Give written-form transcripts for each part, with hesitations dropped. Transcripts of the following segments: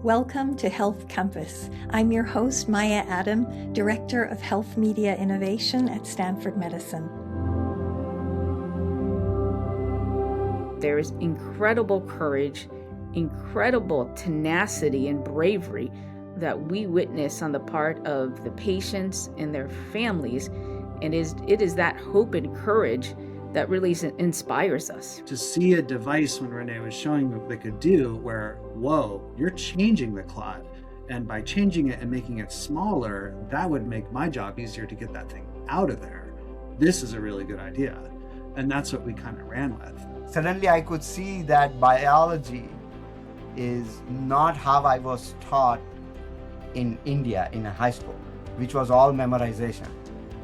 Welcome to Health Compass. I'm your host, Maya Adam, Director of Health Media Innovation at Stanford Medicine. There is incredible courage, incredible tenacity and bravery that we witness on the part of the patients and their families. And it is that hope and courage that really inspires us. To see a device when Renee was showing what they could do where, whoa, you're changing the clot. And by changing it and making it smaller, that would make my job easier to get that thing out of there. This is a really good idea. And that's what we kind of ran with. Suddenly I could see that biology is not how I was taught in India in a high school, which was all memorization.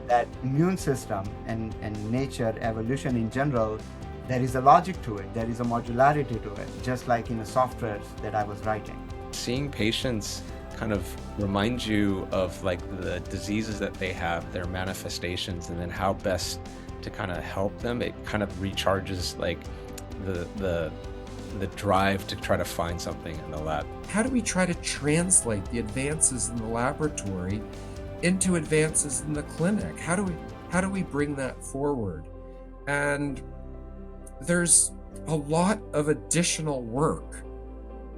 That immune system and nature, evolution in general, there is a logic to it, there is a modularity to it, just like in the software that I was writing. Seeing patients kind of remind you of like the diseases that they have, their manifestations, and then how best to kind of help them, it kind of recharges like the drive to try to find something in the lab. How do we try to translate the advances in the laboratory into advances in the clinic? How do we bring that forward? And there's a lot of additional work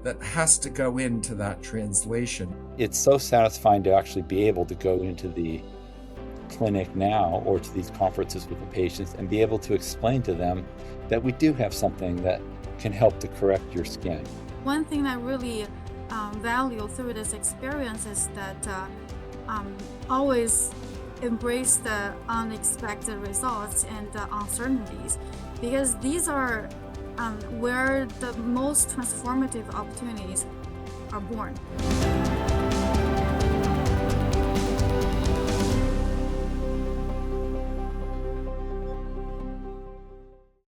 that has to go into that translation. It's so satisfying to actually be able to go into the clinic now or to these conferences with the patients and be able to explain to them that we do have something that can help to correct your skin. One thing I really value through this experience is that always embrace the unexpected results and the uncertainties, because these are where the most transformative opportunities are born.